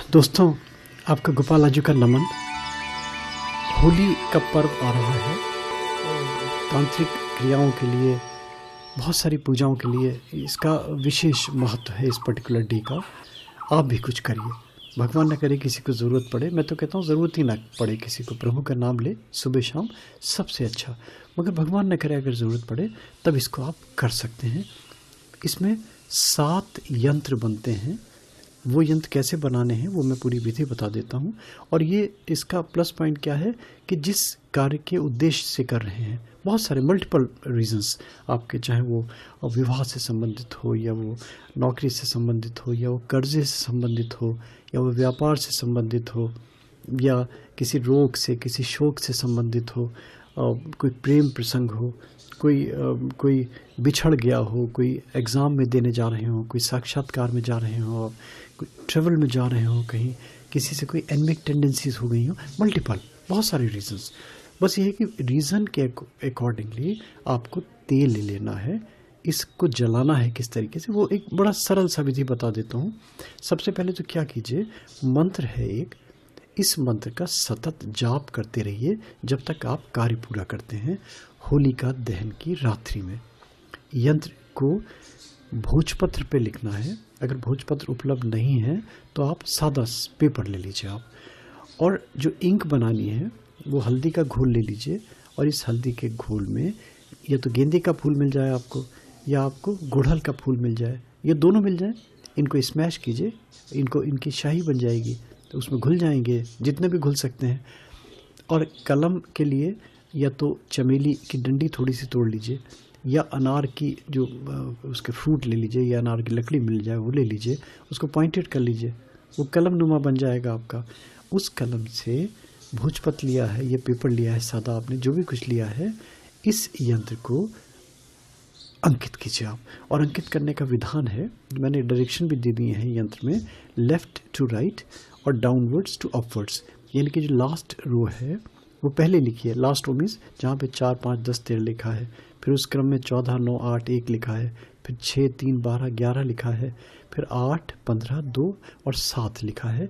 दोस्तों, आपका गोपाल आजू का नमन। होली का पर्व आ रहा है। तांत्रिक क्रियाओं के लिए, बहुत सारी पूजाओं के लिए इसका विशेष महत्व है। इस पर्टिकुलर डे का आप भी कुछ करिए। भगवान न करे किसी को ज़रूरत पड़े, मैं तो कहता हूँ ज़रूरत ही ना पड़े किसी को, प्रभु का नाम ले सुबह शाम सबसे अच्छा। मगर भगवान न करे अगर ज़रूरत पड़े तब इसको आप कर सकते हैं। इसमें 7 यंत्र बनते हैं। वो यंत्र कैसे बनाने हैं वो मैं पूरी विधि बता देता हूँ। और ये इसका प्लस पॉइंट क्या है कि जिस कार्य के उद्देश्य से कर रहे हैं, बहुत सारे मल्टीपल रीजंस आपके, चाहे वो विवाह से संबंधित हो, या वो नौकरी से संबंधित हो, या वो कर्जे से संबंधित हो, या वो व्यापार से संबंधित हो, या किसी रोग से, किसी शोक से संबंधित हो, कोई प्रेम प्रसंग हो, कोई बिछड़ गया हो, कोई एग्ज़ाम में देने जा रहे हो, कोई साक्षात्कार में जा रहे हो, आप कोई ट्रेवल में जा रहे हो, कहीं किसी से कोई एनिमिक टेंडेंसीज हो गई हो, मल्टीपल बहुत सारे रीजंस। बस ये है कि रीज़न के अकॉर्डिंगली आपको तेल ले लेना है। इसको जलाना है किस तरीके से, वो एक बड़ा सरल सा विधि बता देता हूँ। सबसे पहले तो क्या कीजिए, मंत्र है एक, इस मंत्र का सतत जाप करते रहिए जब तक आप कार्य पूरा करते हैं। होलिका दहन की रात्रि में यंत्र को भोजपत्र पे लिखना है। अगर भोजपत्र उपलब्ध नहीं है तो आप सादा पेपर ले लीजिए आप। और जो इंक बनानी है वो हल्दी का घोल ले लीजिए, और इस हल्दी के घोल में या तो गेंदे का फूल मिल जाए आपको, या आपको गुड़हल का फूल मिल जाए, ये दोनों मिल जाए। इनको स्मैश कीजिए, इनकी शाही बन जाएगी, तो उसमें घुल जाएंगे जितने भी घुल सकते हैं। और कलम के लिए या तो चमेली की डंडी थोड़ी सी तोड़ लीजिए, या अनार की जो उसके फ्रूट ले लीजिए, या अनार की लकड़ी मिल जाए वो ले लीजिए, उसको पॉइंटेड कर लीजिए, वो कलम नुमा बन जाएगा आपका। उस कलम से भोजपत्र लिया है, ये पेपर लिया है सादा, आपने जो भी कुछ लिया है, इस यंत्र को अंकित कीजिए आप। और अंकित करने का विधान है, मैंने डायरेक्शन भी दे दिए हैं यंत्र में, लेफ़्ट टू राइट और डाउनवर्ड्स टू अपवर्ड्स। यानी कि जो लास्ट रो है वो पहले लिखिए। लास्ट रो मीन्स जहाँ पे 4, 5, 10, 13 लिखा है, फिर उस क्रम में 14, 9, 8, 1 लिखा है, फिर 6, 3, 12, 11 लिखा है, फिर 8, 15, 2 और 7 लिखा है।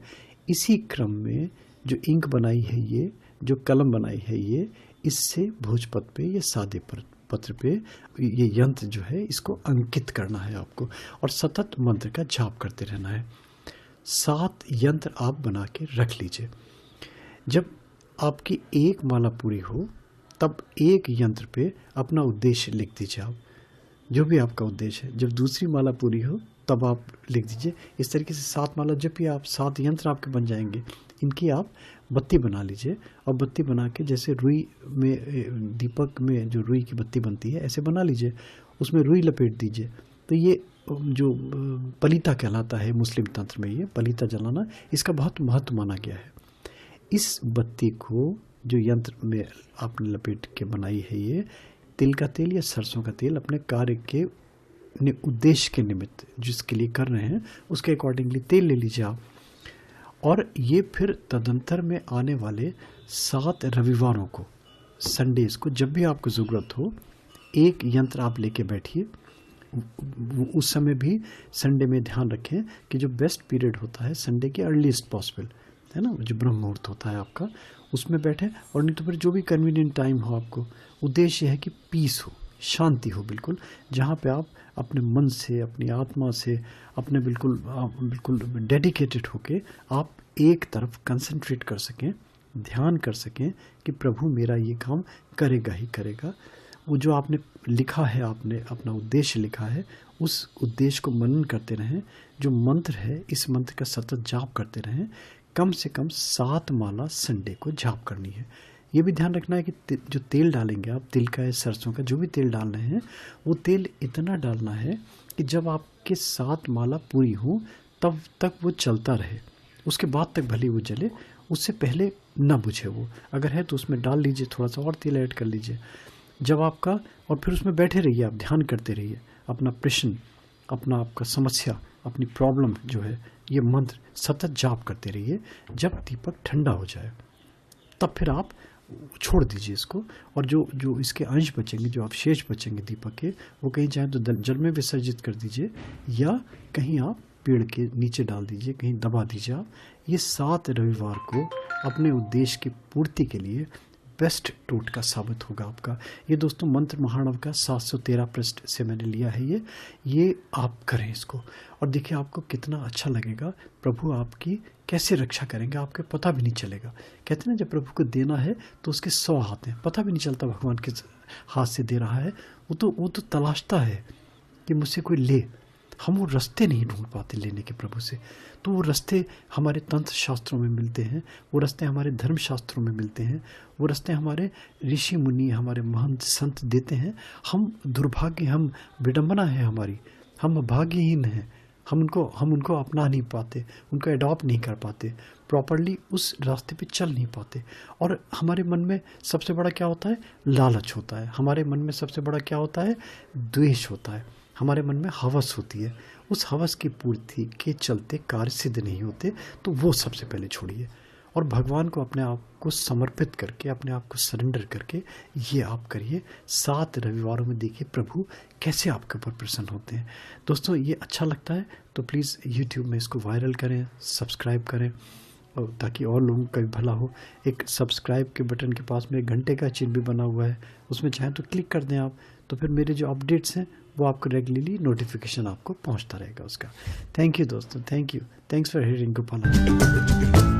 इसी क्रम में जो इंक बनाई है, ये जो कलम बनाई है, ये इससे भोजपत्र पे या सादे पत्र पे ये यंत्र जो है इसको अंकित करना है आपको, और सतत मंत्र का जाप करते रहना है। 7 यंत्र आप बना के रख लीजिए। जब आपकी एक माला पूरी हो तब एक यंत्र पे अपना उद्देश्य लिख दीजिए आप, जो भी आपका उद्देश्य है। जब दूसरी माला पूरी हो तब आप लिख दीजिए। इस तरीके से 7 माला, जब भी आप 7 यंत्र आपके बन जाएंगे, इनकी आप बत्ती बना लीजिए। और बत्ती बना के जैसे रुई में, दीपक में जो रुई की बत्ती बनती है, ऐसे बना लीजिए, उसमें रुई लपेट दीजिए। तो ये जो पलीता कहलाता है मुस्लिम तंत्र में, ये पलीता जलाना, इसका बहुत महत्व माना गया है। इस बत्ती को जो यंत्र में आपने लपेट के बनाई है, ये तिल का तेल या सरसों का तेल अपने कार्य के उद्देश्य के निमित्त जिसके लिए कर रहे हैं उसके अकॉर्डिंगली तेल ले लीजिए आप। और ये फिर तदंतर में आने वाले 7 रविवारों को, संडेज को, जब भी आपको ज़रूरत हो, एक यंत्र आप लेके बैठिए। उस समय भी संडे में ध्यान रखें कि जो बेस्ट पीरियड होता है संडे के अर्लीस्ट पॉसिबल, है ना, जो ब्रह्म मुहूर्त होता है आपका, उसमें बैठे। और नहीं तो फिर जो भी कन्वीनियंट टाइम हो आपको। उद्देश्य है कि पीस हो, शांति हो बिल्कुल, जहाँ पे आप अपने मन से, अपनी आत्मा से, अपने बिल्कुल डेडिकेटेड होके आप एक तरफ कंसंट्रेट कर सकें, ध्यान कर सकें कि प्रभु मेरा ये काम करेगा ही करेगा। वो जो आपने लिखा है, आपने अपना उद्देश्य लिखा है, उस उद्देश्य को मनन करते रहें। जो मंत्र है, इस मंत्र का सतत जाप करते रहें। कम से कम 7 माला संडे को जाप करनी है। ये भी ध्यान रखना है कि जो तेल डालेंगे आप, तिल का या सरसों का, जो भी तेल डाल रहे हैं, वो तेल इतना डालना है कि जब आपके 7 माला पूरी हो तब तक वो चलता रहे। उसके बाद तक भले वो जले, उससे पहले ना बुझे वो। अगर है तो उसमें डाल लीजिए, थोड़ा सा और तेल ऐड कर लीजिए जब आपका, और फिर उसमें बैठे रहिए आप, ध्यान करते रहिए। अपना प्रश्न, अपना आपका समस्या, अपनी प्रॉब्लम जो है, ये मंत्र सतत जाप करते रहिए। जब दीपक ठंडा हो जाए तब फिर आप छोड़ दीजिए इसको। और जो इसके अंश बचेंगे, जो अवशेष बचेंगे दीपक के, वो कहीं जाए तो जल में विसर्जित कर दीजिए, या कहीं आप पेड़ के नीचे डाल दीजिए, कहीं दबा दीजिए आप। ये 7 रविवार को अपने उद्देश्य की पूर्ति के लिए बेस्ट टोटका साबित होगा आपका। ये दोस्तों मंत्र महाणव का 713 पृष्ठ से मैंने लिया है। ये आप करें इसको और देखिए आपको कितना अच्छा लगेगा। प्रभु आपकी कैसे रक्षा करेंगे आपके पता भी नहीं चलेगा। कहते हैं ना, जब प्रभु को देना है तो उसके 100 हाथ हैं, पता भी नहीं चलता भगवान के हाथ से दे रहा है। वो तो तलाशता है कि मुझसे कोई ले। हम वो रास्ते नहीं ढूंढ पाते लेने के प्रभु से। तो वो रास्ते हमारे तंत्र शास्त्रों में मिलते हैं, वो रास्ते हमारे धर्म शास्त्रों में मिलते हैं, वो रास्ते हमारे ऋषि मुनि, हमारे महंत संत देते हैं। हम दुर्भाग्य, हम विडंबना है हमारी, हम भाग्यहीन हैं। हम उनको अपना नहीं पाते, उनको अडॉप्ट नहीं कर पाते, प्रॉपरली उस रास्ते पे चल नहीं पाते। और हमारे मन में सबसे बड़ा क्या होता है? लालच होता है। हमारे मन में सबसे बड़ा क्या होता है? द्वेष होता है। हमारे मन में हवस होती है। उस हवस की पूर्ति के चलते कार्य सिद्ध नहीं होते। तो वो सबसे पहले छोड़िए और भगवान को अपने आप को समर्पित करके, अपने आप को सरेंडर करके ये आप करिए। 7 रविवारों में देखिए प्रभु कैसे आपके ऊपर प्रसन्न होते हैं। दोस्तों ये अच्छा लगता है तो प्लीज़ यूट्यूब में इसको वायरल करें, सब्सक्राइब करें और ताकि और लोगों का भी भला हो। एक सब्सक्राइब के बटन के पास में एक घंटे का चिन्ह भी बना हुआ है, उसमें चाहें तो क्लिक कर दें आप। तो फिर मेरे जो अपडेट्स हैं वो आपको रेगुलरली नोटिफिकेशन आपको पहुंचता रहेगा उसका। थैंक यू दोस्तों, थैंक्स फॉर हियरिंग गोपाल।